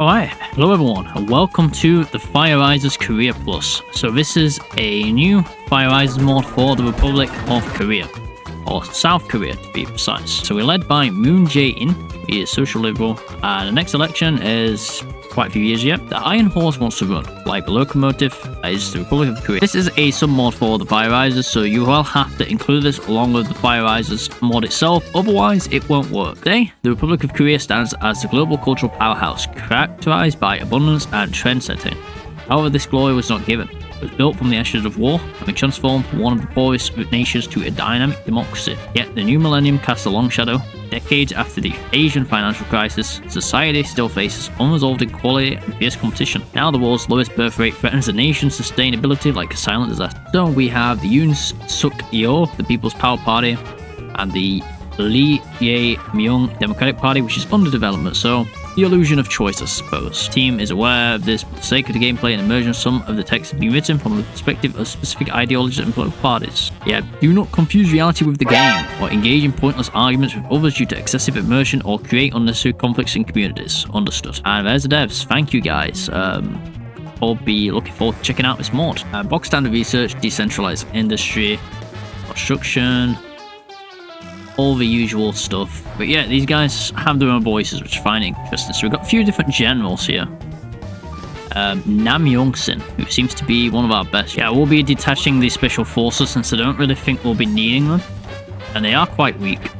Alright, hello everyone, and welcome to the thefirerises Korea Plus. So this is a new thefirerises mod for the Republic of Korea, or South Korea to be precise. So we're led by Moon Jae-in, he is social liberal, and the next election is quite a few years yet. The Iron Horse wants to run, like the locomotive is the Republic of Korea. This is a submod for the thefirerises, so you will have to include this along with the thefirerises mod itself, otherwise it won't work. Today, the Republic of Korea stands as the global cultural powerhouse, characterized by abundance and trend-setting. However, this glory was not given. It was built from the ashes of war, having transformed from one of the poorest nations to a dynamic democracy. Yet the new millennium casts a long shadow. Decades after the Asian financial crisis, society still faces unresolved inequality and fierce competition. Now the world's lowest birth rate threatens the nation's sustainability like a silent disaster. So we have the Yoon Suk Yeol, the People's Power Party, and the Lee Jae-myung Democratic Party, which is under development, so the illusion of choice, I suppose. The team is aware of this, but for the sake of the gameplay and immersion, some of the text has been written from the perspective of specific ideologies and political parties. Yeah, do not confuse reality with the game, or engage in pointless arguments with others due to excessive immersion, or create unnecessary conflicts in communities. Understood. And there's the devs. Thank you guys. I'll be looking forward to checking out this mod. Box standard research, decentralized industry, construction, all the usual stuff. But yeah, these guys have their own voices, which I find interesting. So we've got a few different generals here. Nam Yong-sin, who seems to be one of our best. Yeah, we'll be detaching these special forces since I don't really think we'll be needing them. And they are quite weak.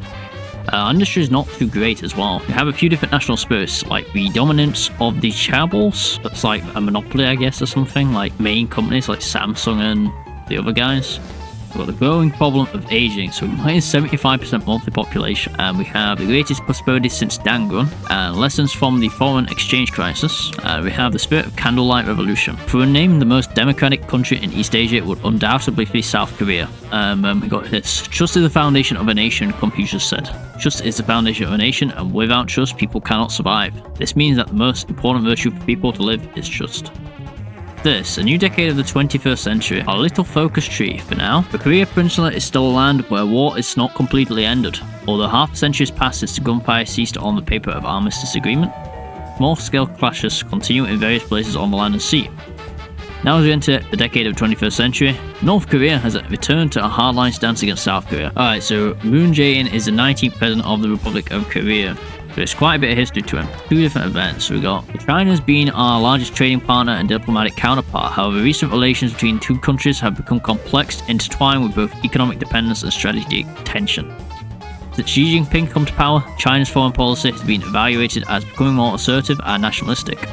Industry is not too great as well. We have a few different national spirits, like the dominance of the chaebols. That's like a monopoly, I guess, or something. Like main companies like Samsung and the other guys. We've got the growing problem of aging, so minus 75% monthly population, and we have the greatest prosperity since Dangun, and lessons from the foreign exchange crisis. We have the spirit of candlelight revolution. For a name, the most democratic country in East Asia would undoubtedly be South Korea. We got this: trust is the foundation of a nation, Confucius said. Trust is the foundation of a nation, and without trust, people cannot survive. This means that the most important virtue for people to live is trust. This, a new decade of the 21st century, our little focus tree for now. The Korea Peninsula is still a land where war is not completely ended. Although half a century has passed since the gunfire ceased on the paper of armistice agreement, small-scale clashes continue in various places on the land and sea. Now as we enter the decade of the 21st century, North Korea has returned to a hardline stance against South Korea. Alright, so Moon Jae-in is the 19th president of the Republic of Korea. There's quite a bit of history to him. Two different events. We got China's been our largest trading partner and diplomatic counterpart. However, recent relations between two countries have become complex, intertwined with both economic dependence and strategic tension. Since Xi Jinping come to power, China's foreign policy has been evaluated as becoming more assertive and nationalistic.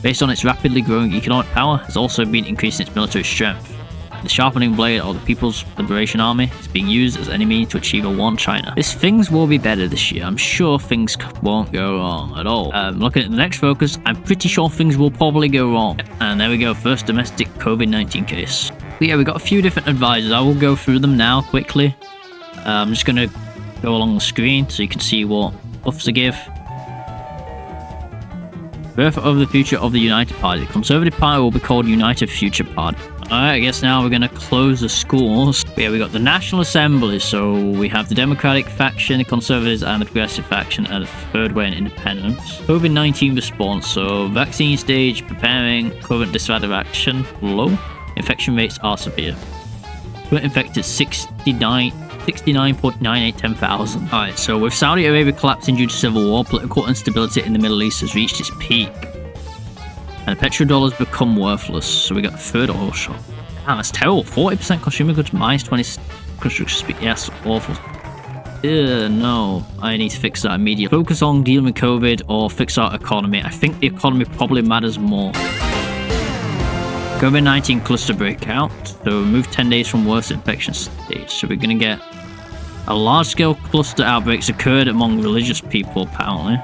Based on its rapidly growing economic power, has also been increasing its military strength. The sharpening blade of the People's Liberation Army is being used as any means to achieve a one China. Things will be better this year. I'm sure things won't go wrong at all. Looking at the next focus, I'm pretty sure things will probably go wrong. And there we go, first domestic COVID-19 case. But yeah, we got a few different advisors. I will go through them now quickly. I'm just going to go along the screen so you can see what buffs to give. Birth of the future of the United Party. The Conservative Party will be called United Future Party. Alright, I guess now we're going to close the schools. But yeah, we got the National Assembly, so we have the Democratic faction, the Conservatives, and the Progressive faction, and the third way in independence. COVID-19 response, so vaccine stage, preparing, current dissatisfaction low, infection rates are severe. Current infected 69.9810,000. Alright, so with Saudi Arabia collapsing due to civil war, political instability in the Middle East has reached its peak. And the petrodollar's become worthless, so we got a third oil shock. Damn, that's terrible. 40% consumer goods, minus 20 construction speed. Yes, awful. No, I need to fix that immediately. Focus on dealing with COVID or fix our economy. I think the economy probably matters more. COVID-19 cluster breakout, so remove 10 days from worst infection stage. So we're going to get a large-scale cluster outbreaks occurred among religious people, apparently,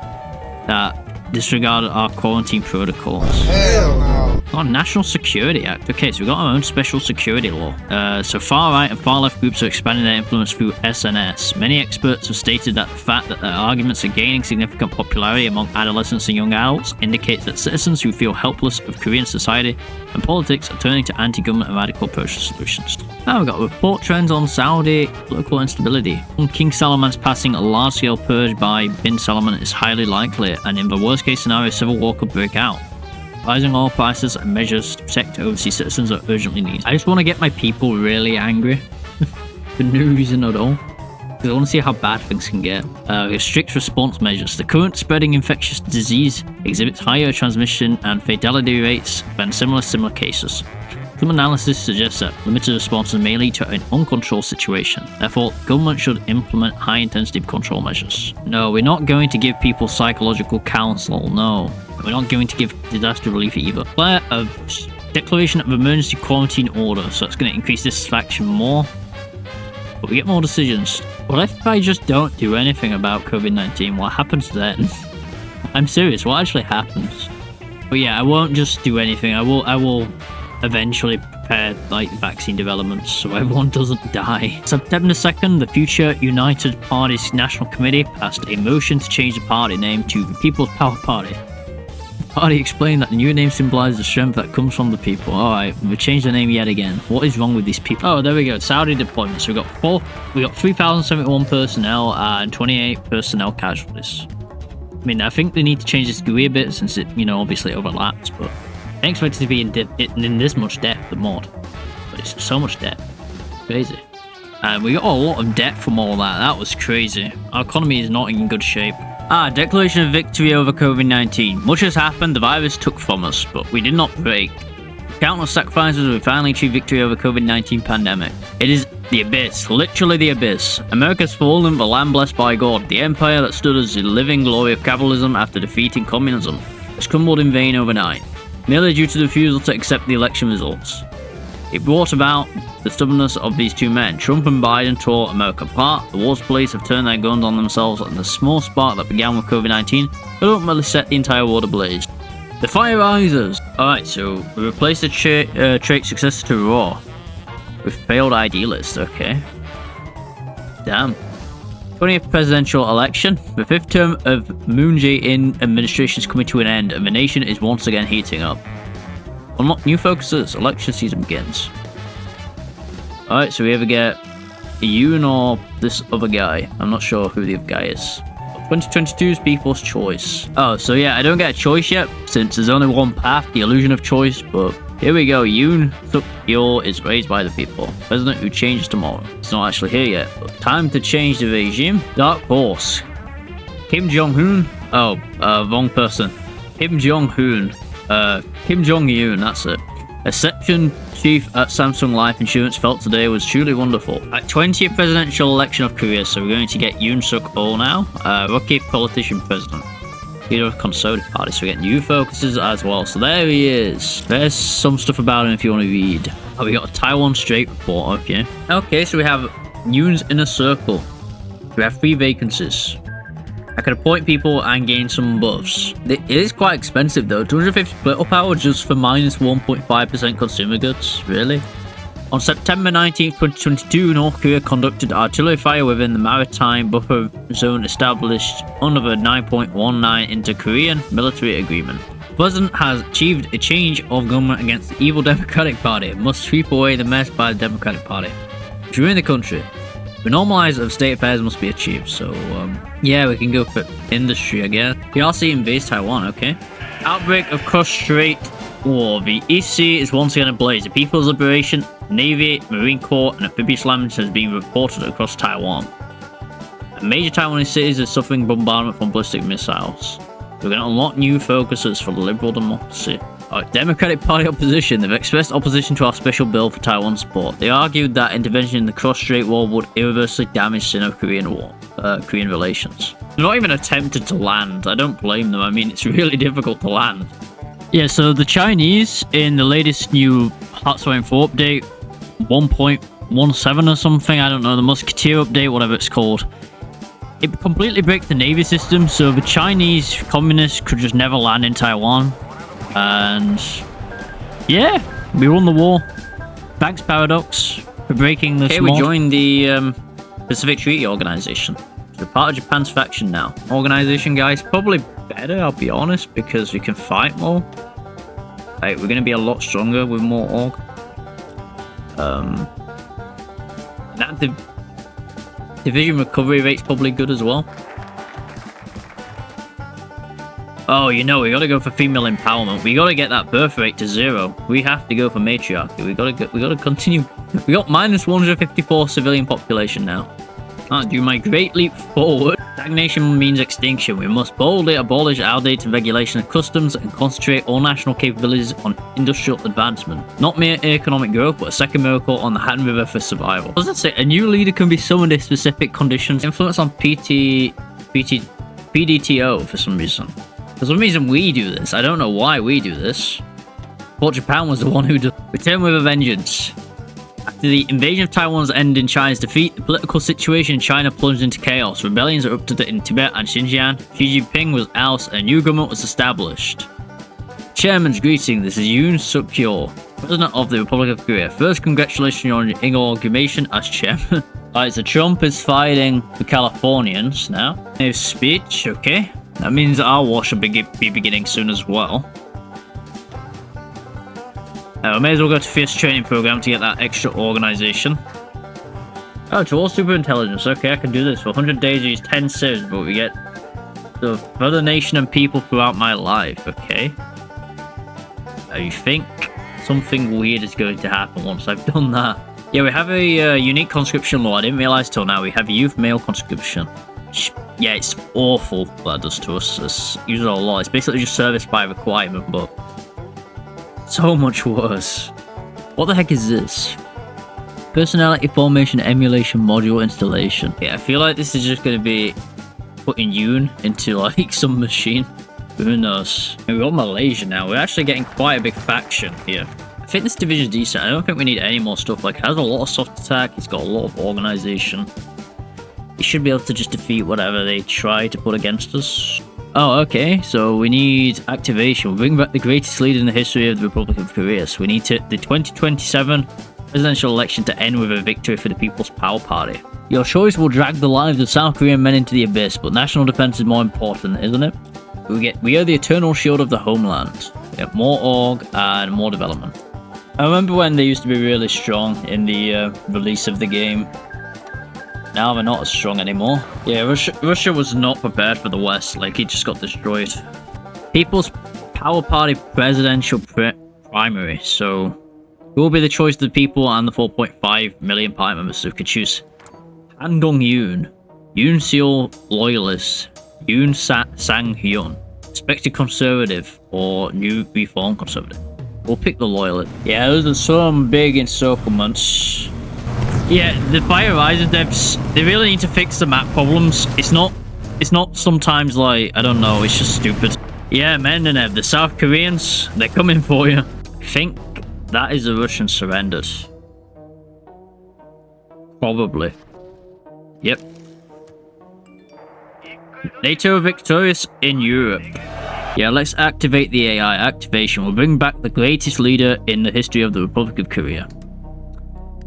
that disregarded our quarantine protocols. Hell no. Oh, National Security Act. Okay, so we've got our own special security law. So far-right and far-left groups are expanding their influence through SNS. Many experts have stated that the fact that their arguments are gaining significant popularity among adolescents and young adults indicates that citizens who feel helpless of Korean society and politics are turning to anti-government and radical approach solutions. Now we've got report trends on Saudi political instability. King Salman's passing a large-scale purge by bin Salman is highly likely, and in the worst worst case scenario, civil war could break out. Rising oil prices and measures to protect overseas citizens are urgently needed. I just want to get my people really angry for no reason at all. Because I want to see how bad things can get. Strict response measures. The current spreading infectious disease exhibits higher transmission and fatality rates than similar cases. Some analysis suggests that limited responses may lead to an uncontrolled situation. Therefore, government should implement high-intensity control measures. No, we're not going to give people psychological counsel. No. We're not going to give disaster relief either. Declaration of emergency quarantine order. So it's going to increase dissatisfaction more. But we get more decisions. What if I just don't do anything about COVID-19? What happens then? I'm serious. What actually happens? But yeah, I won't just do anything. I will eventually prepare like vaccine developments so everyone doesn't die. September 2nd, the Future United Party's National Committee passed a motion to change the party name to the People's Power Party. The party explained that the new name symbolizes the strength that comes from the people. Alright, we've changed the name yet again. What is wrong with these people? Oh, there we go. Saudi deployments. So we got 3,071 personnel and 28 personnel casualties. I mean, I think they need to change this GUI a bit since it, obviously overlaps, but I didn't expect it to be in this much depth, the mod. But it's so much depth. Crazy. And we got a lot of debt from all that. That was crazy. Our economy is not in good shape. Declaration of victory over COVID-19. Much has happened, the virus took from us, but we did not break. Countless sacrifices, we finally achieved victory over COVID-19 pandemic. It is the abyss, literally the abyss. America's fallen, the land blessed by God. The empire that stood as the living glory of capitalism after defeating communism has crumbled in vain overnight, merely due to the refusal to accept the election results. It brought about the stubbornness of these two men. Trump and Biden tore America apart. The war's police have turned their guns on themselves, and the small spark that began with COVID-19 will ultimately set the entire world ablaze. The thefirerises. Alright, so we replaced the trait successor to Raw with failed idealist. Okay. Damn. 20th presidential election. The 5th term of Moon Jae-in administration is coming to an end, and the nation is once again heating up. Unlock new focuses. Election season begins. Alright, so we either get Yoon or this other guy. I'm not sure who the other guy is. 2022's people's choice. Oh, so yeah, I don't get a choice yet, since there's only one path, the illusion of choice, but here we go. Yoon Suk Yeol is raised by the people. President who changes tomorrow. It's not actually here yet, but time to change the regime. Dark Horse. Kim Jong-un. Oh, wrong person. Kim Jong-un. Kim Jong-un, that's it. A section chief at Samsung Life Insurance felt today was truly wonderful. At 20th presidential election of Korea, so we're going to get Yoon Suk Yeol now. Rookie politician president. Leader of Conservative Party, so we get new focuses as well. So there he is. There's some stuff about him if you want to read. Oh, we got a Taiwan Strait report, okay. Okay, so we have Yoon's Inner Circle. We have 3 vacancies. I can appoint people and gain some buffs. It is quite expensive though. 250 political power just for minus 1.5% consumer goods. Really? On September 19th, 2022, North Korea conducted artillery fire within the maritime buffer zone established under the 9.19 Inter-Korean military agreement. The president has achieved a change of government against the evil Democratic Party. It must sweep away the mess by the Democratic Party. During the country, the normalize of state affairs must be achieved, so yeah, we can go for industry again. PRC invades Taiwan, okay. Outbreak of cross-strait war. The East Sea is once again ablaze. The People's Liberation, Navy, Marine Corps, and amphibious land has been reported across Taiwan. And major Taiwanese cities are suffering bombardment from ballistic missiles. We're going to unlock new focuses for the liberal democracy. Democratic Party opposition. They've expressed opposition to our special bill for Taiwan support. They argued that intervention in the cross-strait war would irreversibly damage Sino-Korean Korean relations. They're not even attempted to land. I don't blame them. I mean, it's really difficult to land. Yeah, so the Chinese, in the latest new Heartstone 4 update, 1.17 or something, I don't know, the Musketeer update, whatever it's called, it completely breaks the navy system, so the Chinese communists could just never land in Taiwan. And yeah, we won the war. Thanks, Paradox, for breaking this. Okay, we joined the Pacific Treaty Organization. We're part of Japan's faction now. Organization, guys, probably better, I'll be honest, because we can fight more. Like, we're gonna be a lot stronger with more org. That division recovery rate's probably good as well. Oh, you know, we gotta go for female empowerment. We gotta get that birth rate to 0. We have to go for matriarchy. We gotta continue. We got minus 154 civilian population now. Can't do my great leap forward. Stagnation means extinction. We must boldly abolish outdated regulation and customs and concentrate all national capabilities on industrial advancement. Not mere economic growth, but a second miracle on the Han River for survival. What does it say? A new leader can be summoned if specific conditions. Influence on PDTO for some reason. For some reason we do this. I don't know why we do this. But Japan was the one who did. Return with a vengeance. After the invasion of Taiwan's end in China's defeat, the political situation in China plunged into chaos. Rebellions erupted in Tibet and Xinjiang. Xi Jinping was ousted and a new government was established. Chairman's greeting. This is Yoon Suk Yeol, President of the Republic of Korea. First, congratulations on your inauguration as chairman. Alright, so Trump is fighting the Californians now. His speech, okay. That means our war should be beginning soon as well. We may as well go to Fierce Training Program to get that extra organization. Oh, towards super intelligence. Okay, I can do this. For 100 days, use 10 civs, but we get the other nation and people throughout my life. Okay. You think something weird is going to happen once I've done that? Yeah, we have a unique conscription law. I didn't realize till now. We have youth male conscription. Yeah, it's awful what that does to us. It's usually a law. It's basically just service by requirement, but so much worse. What the heck is this? Personality formation emulation module installation. Yeah, I feel like this is just going to be putting Yoon into like some machine. Who knows? And we got Malaysia now. We're actually getting quite a big faction here. I think this division is decent. I don't think we need any more stuff. Like, it has a lot of soft attack. It's got a lot of organization. It should be able to just defeat whatever they try to put against us. Oh, okay. So we need activation. We'll bring back the greatest leader in the history of the Republic of Korea. So we need the 2027 presidential election to end with a victory for the People's Power Party. Your choice will drag the lives of South Korean men into the abyss, but national defense is more important, isn't it? We are the eternal shield of the homeland. We have more org and more development. I remember when they used to be really strong in the release of the game. Now they're not as strong anymore. Yeah, Russia was not prepared for the West. Like, it just got destroyed. People's Power Party presidential primary. So, it will be the choice of the people and the 4.5 million party members who could choose Han Dong-yoon, Yoon Seol loyalist, Yoon Sang-hyun, expected conservative, or new reform conservative. We'll pick the loyalist. Yeah, those are some big encirclements. Yeah, the thefirerises devs, they really need to fix the map problems. It's not sometimes like, I don't know, it's just stupid. Yeah, Mendenev, the South Koreans, they're coming for you. I think that is the Russian surrendered. Probably. Yep. NATO victorious in Europe. Yeah, let's activate the AI. Activation will bring back the greatest leader in the history of the Republic of Korea.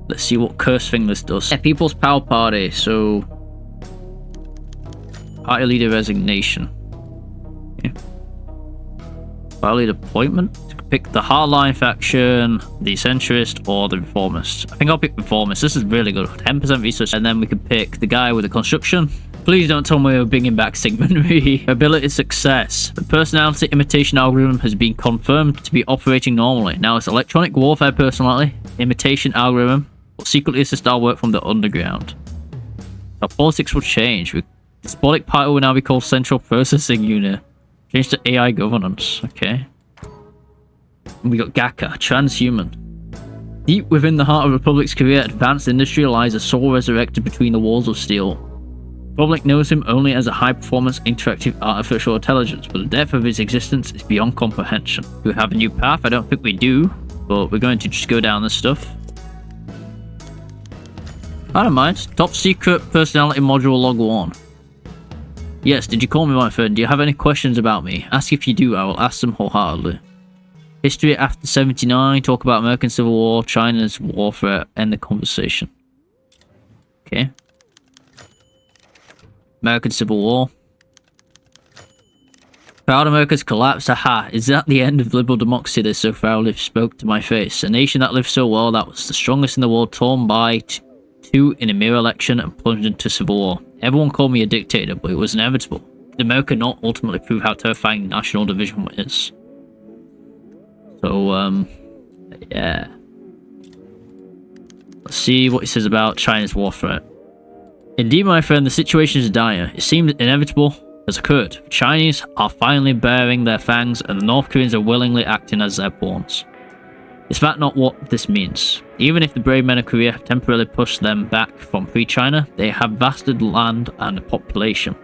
Let's see what curse thing this does. Yeah, People's Power Party. So, party leader resignation. Yeah. Party leader appointment. Pick the hardline faction, the centrist, or the reformist. I think I'll pick reformist. This is really good. 10% research, and then we can pick the guy with the construction. Please don't tell me we're bringing back Sigmund Rhee. Ability success. The personality imitation algorithm has been confirmed to be operating normally. Now it's electronic warfare personality imitation algorithm will secretly assist our work from the underground. Our politics will change. The despotic party will now be called Central Processing Unit. Change to AI governance. Okay. And we got GAKA, transhuman. Deep within the heart of Republic's Korea, advanced industry lies a soul resurrected between the walls of steel. The public knows him only as a high-performance interactive artificial intelligence, but the depth of his existence is beyond comprehension. Do we have a new path? I don't think we do, but we're going to just go down this stuff. I don't mind. Top secret personality module log 1. Yes, did you call me my friend? Do you have any questions about me? Ask if you do, I will ask them wholeheartedly. History after 79, talk about American Civil War, China's warfare, end the conversation. Okay. American Civil War. Proud America's collapse, aha. Is that the end of liberal democracy that so proudly spoke to my face? A nation that lived so well, that was the strongest in the world, torn by two in a mere election and plunged into civil war. Everyone called me a dictator, but it was inevitable. America not ultimately prove how terrifying national division is. So, yeah. Let's see what he says about China's war threat. Indeed, my friend, the situation is dire. It seems inevitable has occurred. The Chinese are finally baring their fangs, and the North Koreans are willingly acting as their pawns. Is that not what this means? Even if the brave men of Korea have temporarily pushed them back from free China, they have vasted land and a population.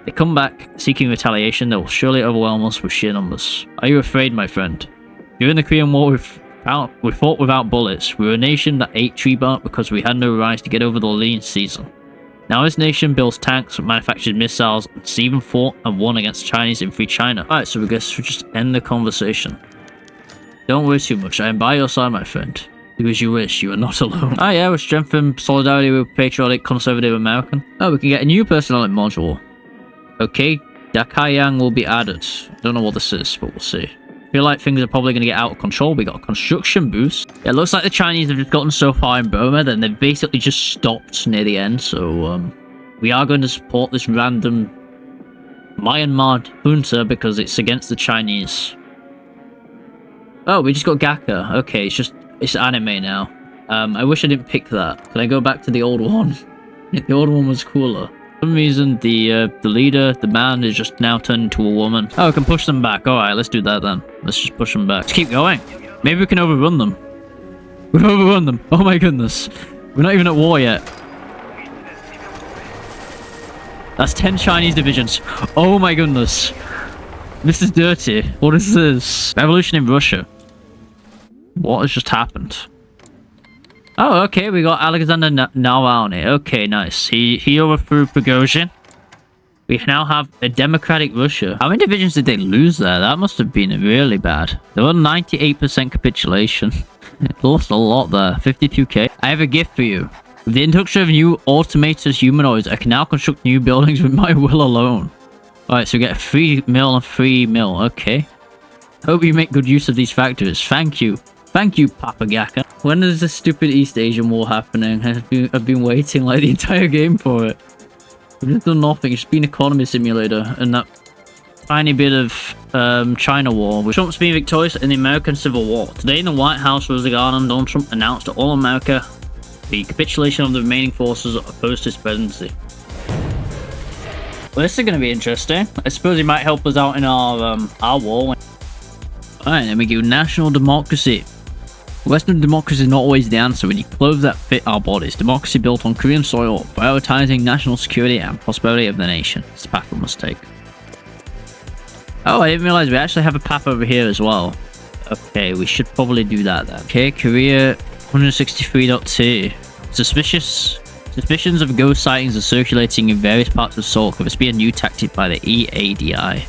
They come back seeking retaliation that will surely overwhelm us with sheer numbers. Are you afraid, my friend? During the Korean War, we fought without bullets. We were a nation that ate tree bark because we had no rice to get over the lean season. Now this nation builds tanks, manufactures missiles, and has even fought and won against Chinese in free China. Alright, so we guess we'll just end the conversation. Don't worry too much, I am by your side, my friend. Do as you wish, you are not alone. Oh yeah, we strengthen solidarity with patriotic conservative American. Oh, we can get a new personality module. Okay, Dakayang will be added. Don't know what this is, but we'll see. Feel like things are probably going to get out of control. We got a construction boost. It looks like the Chinese have just gotten so far in Burma that they've basically just stopped near the end. So we are going to support this random Myanmar junta because it's against the Chinese. Oh, we just got Gakka. Okay, it's anime now. I wish I didn't pick that. Can I go back to the old one? The old one was cooler. For some reason, the leader, the man, is just now turned into a woman. Oh, we can push them back. Alright, let's do that then. Let's just push them back. Let's keep going. Maybe we can overrun them. We've overrun them. Oh my goodness. We're not even at war yet. That's 10 Chinese divisions. Oh my goodness. This is dirty. What is this? Revolution in Russia. What has just happened? Oh, okay, we got Alexander Navalny. Okay, nice. He overthrew Prigozhin. We now have a democratic Russia. How many divisions did they lose there? That must have been really bad. They were 98% capitulation. Lost a lot there. 52k. I have a gift for you. With the introduction of new automated humanoids, I can now construct new buildings with my will alone. Alright, so we get a free mill and free mill. Okay. Hope you make good use of these factories. Thank you. Thank you, Papa Gakka. When is this stupid East Asian war happening? I've been waiting like the entire game for it. We've just done nothing. It's been economy simulator and that tiny bit of China war. Trump's been victorious in the American Civil War. Today in the White House, Rosie Garner and Donald Trump announced to all America the capitulation of the remaining forces opposed to his presidency. Well, this is going to be interesting. I suppose he might help us out in our war. Alright, then we go national democracy. Western democracy is not always the answer. We need clothes that fit our bodies. Democracy built on Korean soil, prioritizing national security and prosperity of the nation. It's the path we must take. Oh, I didn't realize we actually have a path over here as well. Okay, we should probably do that then. Okay, Korea 163.2. Suspicions of ghost sightings are circulating in various parts of Seoul. Could this be a new tactic by the EADI?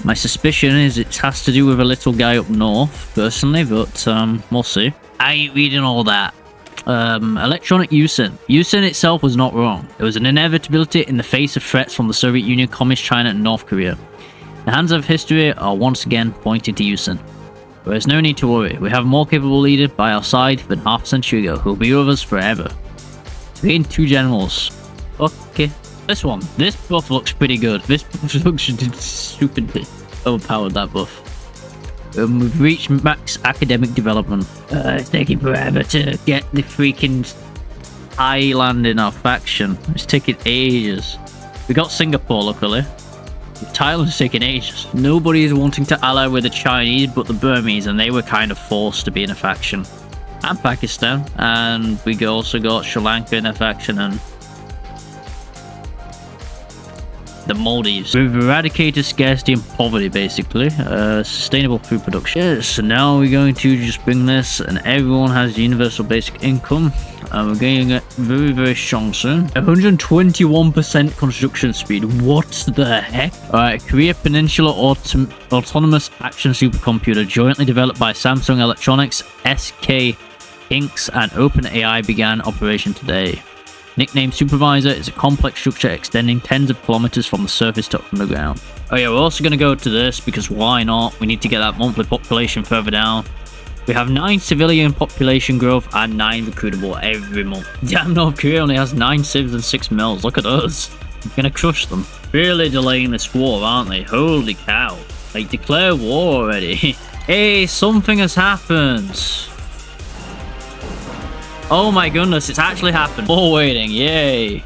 My suspicion is it has to do with a little guy up north, personally, but we'll see. I ain't reading all that. Electronic USIN. USIN itself was not wrong. It was an inevitability in the face of threats from the Soviet Union, Communist China, and North Korea. The hands of history are once again pointing to USIN. There is no need to worry. We have a more capable leader by our side than half a century ago, who will be with us forever. We need 2 generals. Okay. This one. This buff looks pretty good. This buff looks stupidly overpowered, that buff. We've reached max academic development. It's taking forever to get the freaking island in our faction. It's taking ages. We got Singapore, luckily. Thailand's taking ages. Nobody is wanting to ally with the Chinese but the Burmese, and they were kind of forced to be in a faction. And Pakistan. And we also got Sri Lanka in a faction, and the Maldives. We've eradicated scarcity and poverty, basically. Sustainable food production. Yes, so now we're going to just bring this, and everyone has universal basic income. And we're going to get very, very strong soon. 121% construction speed. What the heck? Alright, Korea Peninsula Autonomous Action Supercomputer, jointly developed by Samsung Electronics, SK Inc., and OpenAI, began operation today. Nicknamed Supervisor, is a complex structure extending tens of kilometers from the surface to underground. Oh yeah, we're also going to go to this because why not? We need to get that monthly population further down. We have 9 civilian population growth and 9 recruitable every month. Damn, North Korea only has 9 civs and 6 mils. Look at us. We're gonna crush them. Really delaying this war, aren't they? Holy cow. Like, declare war already. Hey, something has happened. Oh my goodness, it's actually happened. War waiting, yay.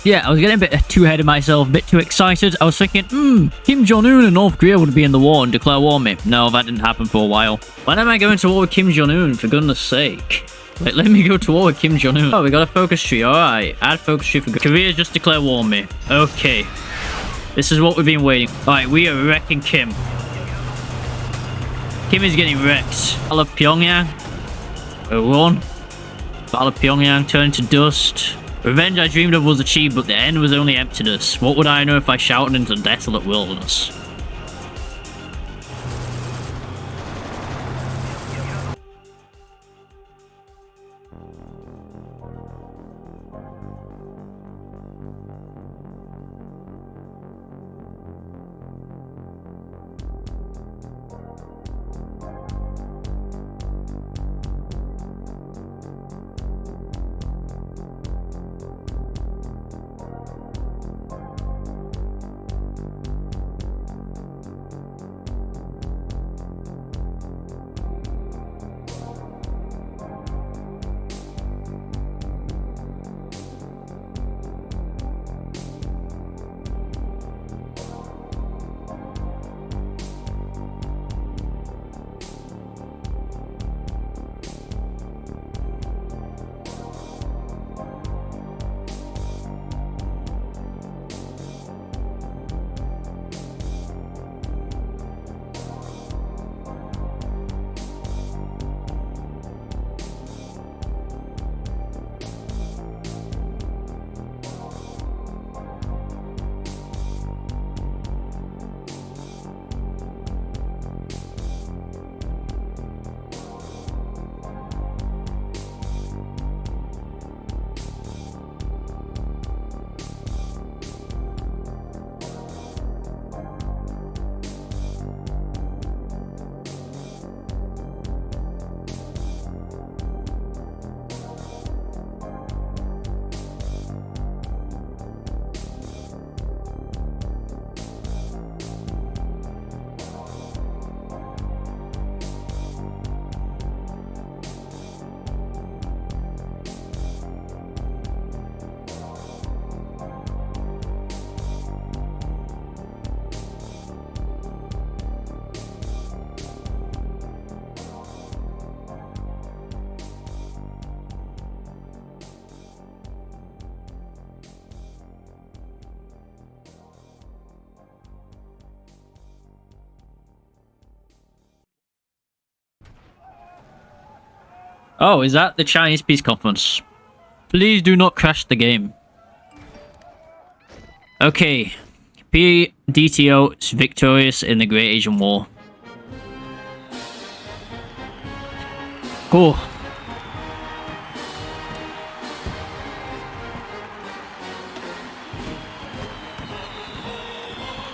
Yeah, I was getting a bit too ahead of myself, a bit too excited. I was thinking, Kim Jong-un and North Korea would be in the war and declare war on me. No, that didn't happen for a while. When am I going to war with Kim Jong-un, for goodness sake? Like, let me go to war with Kim Jong-un. Oh, we got a focus tree. Alright, add focus tree for Korea. Just declare war on me. Okay. This is what we've been waiting. Alright, we are wrecking Kim. Kim is getting wrecked. Battle of Pyongyang. Run. Battle of Pyongyang turned to dust. Revenge I dreamed of was achieved, but the end was only emptiness. What would I know if I shouted into the desolate wilderness? Oh, is that the Chinese peace conference? Please do not crash the game. Okay. PDTO is victorious in the Great Asian War. Cool.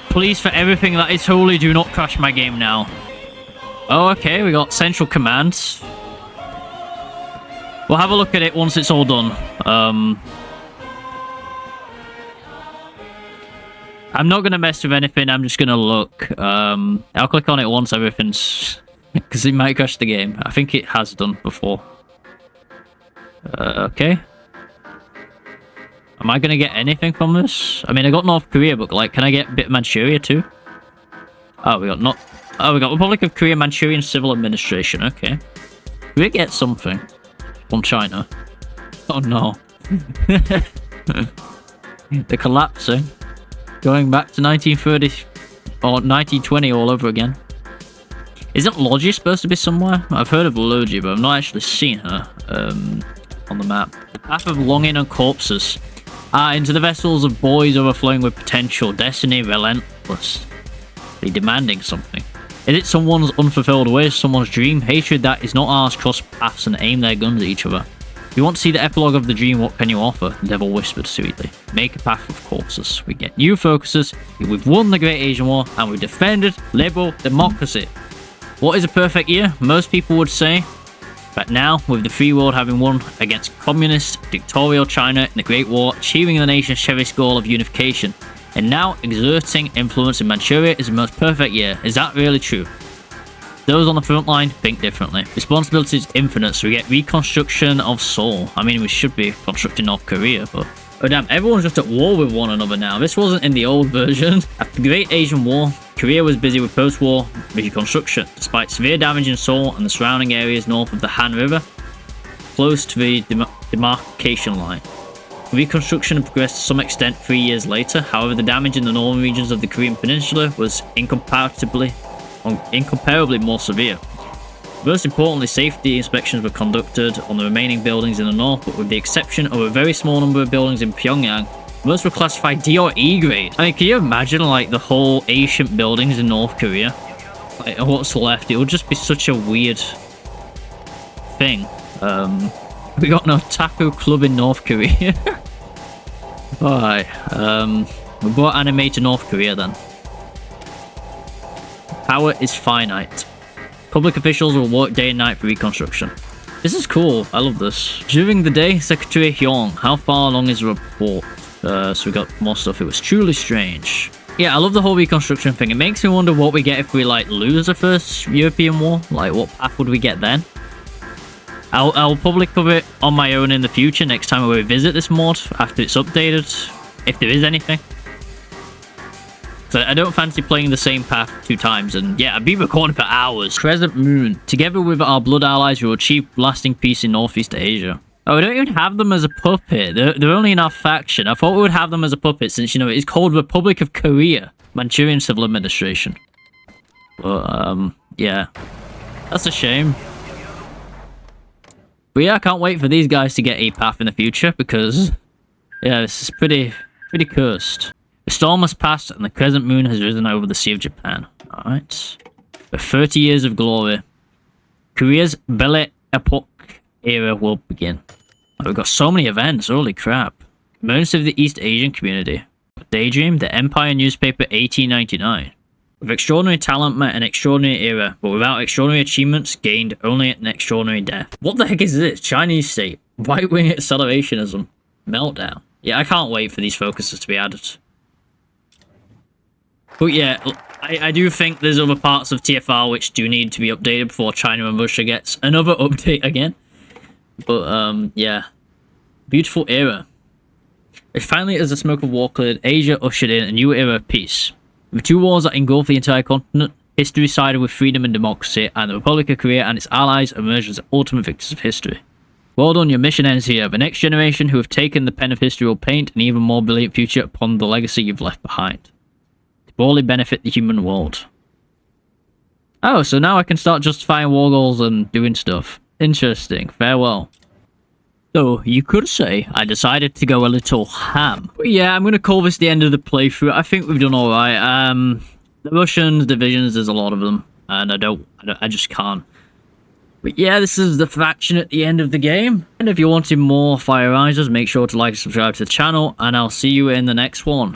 Please, for everything that is holy, do not crash my game now. Oh, okay, we got Central Command. We'll have a look at it once it's all done. I'm not going to mess with anything, I'm just going to look. I'll click on it once everything's... because it might crash the game. I think it has done before. Okay. Am I going to get anything from this? I mean, I got North Korea, but like, can I get a bit of Manchuria too? Oh, we got not... oh, we got Republic of Korea Manchurian Civil Administration. Okay. We get something from China. Oh no. They're collapsing. Going back to 1930 or 1920 all over again. Isn't Logi supposed to be somewhere? I've heard of Logi, but I've not actually seen her on the map. Path of longing and corpses. Into the vessels of boys overflowing with potential, destiny relentless. Be demanding something. Is it someone's unfulfilled wish, someone's dream? Hatred that is not ours, cross paths and aim their guns at each other. If you want to see the epilogue of the dream, what can you offer? The devil whispered sweetly. Make a path of corpses. We get new focuses. We've won the Great Asian War and we've defended liberal democracy. What is a perfect year? Most people would say. But now, with the free world having won against communist, dictatorial China in the Great War, achieving the nation's cherished goal of unification, and now exerting influence in Manchuria is the most perfect year. Is that really true? Those on the front line think differently. Responsibility is infinite, so we get reconstruction of Seoul. I mean, we should be constructing North Korea, but... Oh damn, everyone's just at war with one another now. This wasn't in the old version. After the Great Asian War, Korea was busy with post-war reconstruction, despite severe damage in Seoul and the surrounding areas north of the Han River, close to the demarcation line. Reconstruction progressed to some extent 3 years later. However, the damage in the northern regions of the Korean Peninsula was incomparably more severe. Most importantly, safety inspections were conducted on the remaining buildings in the north, but with the exception of a very small number of buildings in Pyongyang, most were classified D or E grade. I mean, can you imagine like the whole ancient buildings in North Korea? Like what's left? It would just be such a weird thing. We got no taco club in North Korea. Alright, we brought anime to North Korea then. Power is finite. Public officials will work day and night for reconstruction. This is cool. I love this. During the day, Secretary Hyung. How far along is the report? So we got more stuff. It was truly strange. Yeah, I love the whole reconstruction thing. It makes me wonder what we get if we like lose the first European war. Like what path would we get then? I'll probably cover it on my own in the future next time we revisit this mod after it's updated, if there is anything. So I don't fancy playing the same path 2 times, and yeah, I've been recording for hours. Crescent Moon. Together with our blood allies, we will achieve lasting peace in Northeast Asia. Oh, we don't even have them as a puppet. They're only in our faction. I thought we would have them as a puppet since, you know, it's called Republic of Korea. Manchurian Civil Administration. But, yeah. That's a shame. But yeah, I can't wait for these guys to get a path in the future, because, yeah, this is pretty cursed. The storm has passed and the crescent moon has risen over the Sea of Japan. Alright. For 30 years of glory, Korea's Belle Epoque era will begin. Oh, we've got so many events, holy crap. Emergence of the East Asian community. Daydream, the Empire newspaper 1899. With extraordinary talent met an extraordinary era, but without extraordinary achievements gained only an extraordinary death. What the heck is this? Chinese state. Right-wing accelerationism. Meltdown. Yeah, I can't wait for these focuses to be added. But yeah, I do think there's other parts of TFR which do need to be updated before China and Russia gets another update again. But, yeah. Beautiful era. Finally, as the smoke of war cleared, Asia ushered in a new era of peace. With 2 wars that engulfed the entire continent, history sided with freedom and democracy, and the Republic of Korea and its allies emerged as the ultimate victors of history. Well done, your mission ends here. The next generation who have taken the pen of history will paint an even more brilliant future upon the legacy you've left behind. To broadly benefit the human world. Oh, so now I can start justifying war goals and doing stuff. Interesting. Farewell. So, you could say I decided to go a little ham. But yeah, I'm going to call this the end of the playthrough. I think we've done alright. The Russian divisions, there's a lot of them. And I just can't. But yeah, this is the faction at the end of the game. And if you're wanting more FireRises, make sure to like and subscribe to the channel. And I'll see you in the next one.